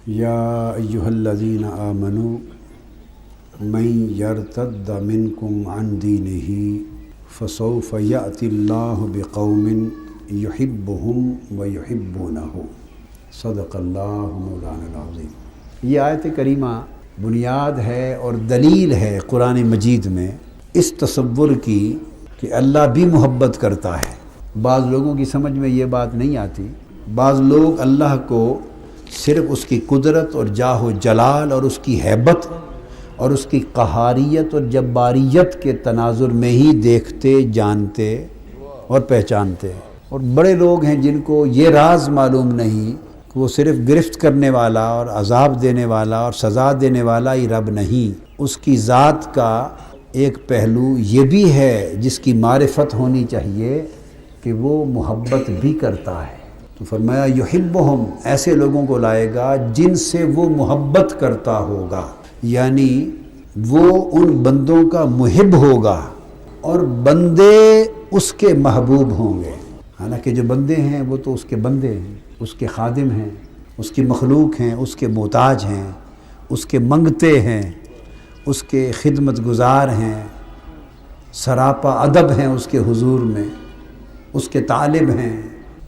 یا ایہا الذین آمنوا من یرتد منکم عن دینہ فسوف یأتی اللہ بقوم یحبہم ویحبونہ صدق اللہ مولانا العظیم۔ یہ آیت کریمہ بنیاد ہے اور دلیل ہے قرآن مجید میں اس تصور کی کہ اللہ بھی محبت کرتا ہے۔ بعض لوگوں کی سمجھ میں یہ بات نہیں آتی۔ بعض لوگ اللہ کو صرف اس کی قدرت اور جاہ و جلال اور اس کی ہیبت اور اس کی قہاریت اور جباریت کے تناظر میں ہی دیکھتے، جانتے اور پہچانتے، اور بڑے لوگ ہیں جن کو یہ راز معلوم نہیں کہ وہ صرف گرفت کرنے والا اور عذاب دینے والا اور سزا دینے والا ہی رب نہیں، اس کی ذات کا ایک پہلو یہ بھی ہے جس کی معرفت ہونی چاہیے کہ وہ محبت بھی کرتا ہے۔ تو فرمایا یحبہم، ایسے لوگوں کو لائے گا جن سے وہ محبت کرتا ہوگا، یعنی وہ ان بندوں کا محب ہوگا اور بندے اس کے محبوب ہوں گے۔ حالانکہ جو بندے ہیں وہ تو اس کے بندے ہیں، اس کے خادم ہیں، اس کی مخلوق ہیں، اس کے محتاج ہیں، اس کے منگتے ہیں، اس کے خدمت گزار ہیں، سراپا ادب ہیں اس کے حضور میں، اس کے طالب ہیں۔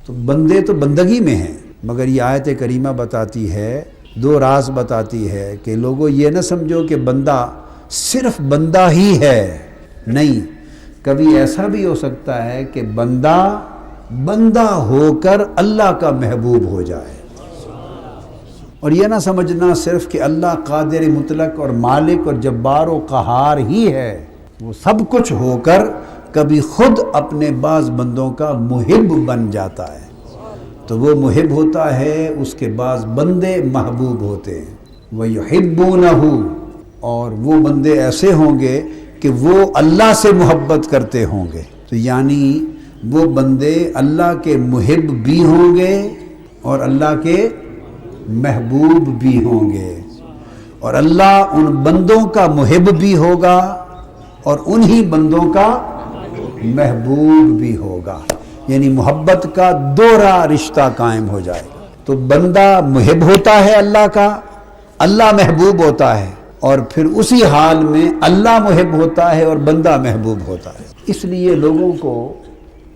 تو بندے تو بندگی میں ہیں، مگر یہ آیت کریمہ بتاتی ہے، دو راز بتاتی ہے کہ لوگوں یہ نہ سمجھو کہ بندہ صرف بندہ ہی ہے، نہیں، کبھی ایسا بھی ہو سکتا ہے کہ بندہ ہو کر اللہ کا محبوب ہو جائے۔ اور یہ نہ سمجھنا صرف کہ اللہ قادر مطلق اور مالک اور جبار و قہار ہی ہے، وہ سب کچھ ہو کر کبھی خود اپنے بعض بندوں کا محب بن جاتا ہے۔ تو وہ محب ہوتا ہے، اس کے بعض بندے محبوب ہوتے ہیں۔ وَيُحِبُّونَهُ، اور وہ بندے ایسے ہوں گے کہ وہ اللہ سے محبت کرتے ہوں گے۔ تو یعنی وہ بندے اللہ کے محب بھی ہوں گے اور اللہ کے محبوب بھی ہوں گے، اور اللہ ان بندوں کا محب بھی ہوگا اور انہی بندوں کا محبوب بھی ہوگا، یعنی محبت کا دوہرا رشتہ قائم ہو جائے گا۔ تو بندہ محب ہوتا ہے اللہ کا، اللہ محبوب ہوتا ہے، اور پھر اسی حال میں اللہ محب ہوتا ہے اور بندہ محبوب ہوتا ہے۔ اس لیے لوگوں کو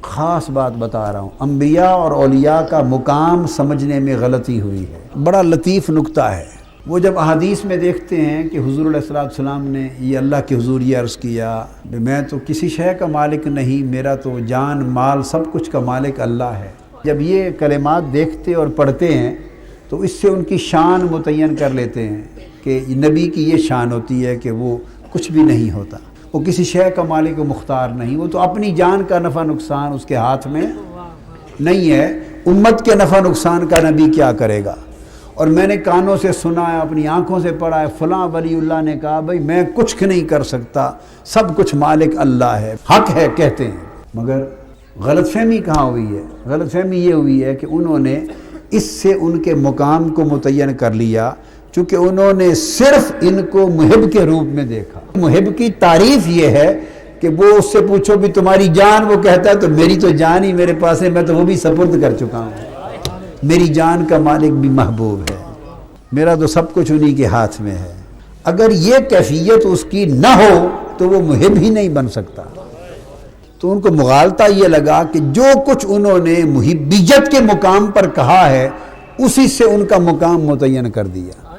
خاص بات بتا رہا ہوں، انبیاء اور اولیاء کا مقام سمجھنے میں غلطی ہوئی ہے۔ بڑا لطیف نکتہ ہے، وہ جب احادیث میں دیکھتے ہیں کہ حضور علیہ السلام نے یہ اللہ کے حضور یہ عرض کیا کہ میں تو کسی شے کا مالک نہیں، میرا تو جان مال سب کچھ کا مالک اللہ ہے۔ جب یہ کلمات دیکھتے اور پڑھتے ہیں تو اس سے ان کی شان متعین کر لیتے ہیں کہ نبی کی یہ شان ہوتی ہے کہ وہ کچھ بھی نہیں ہوتا، وہ کسی شے کا مالک و مختار نہیں، وہ تو اپنی جان کا نفع نقصان اس کے ہاتھ میں نہیں ہے، امت کے نفع نقصان کا نبی کیا کرے گا؟ اور میں نے کانوں سے سنا ہے، اپنی آنکھوں سے پڑھا ہے، فلاں ولی اللہ نے کہا بھائی میں کچھ نہیں کر سکتا، سب کچھ مالک اللہ ہے، حق ہے کہتے ہیں۔ مگر غلط فہمی کہاں ہوئی ہے؟ غلط فہمی یہ ہوئی ہے کہ انہوں نے اس سے ان کے مقام کو متعین کر لیا، چونکہ انہوں نے صرف ان کو محب کے روپ میں دیکھا۔ محب کی تعریف یہ ہے کہ وہ اس سے پوچھو بھی تمہاری جان، وہ کہتا ہے تو میری تو جان ہی میرے پاس ہے، میں تو وہ بھی سپرد کر چکا ہوں، میری جان کا مالک بھی محبوب ہے، میرا تو سب کچھ انہی کے ہاتھ میں ہے۔ اگر یہ کیفیت اس کی نہ ہو تو وہ محب ہی نہیں بن سکتا۔ تو ان کو مغالطہ یہ لگا کہ جو کچھ انہوں نے محبیت کے مقام پر کہا ہے اسی سے ان کا مقام متعین کر دیا۔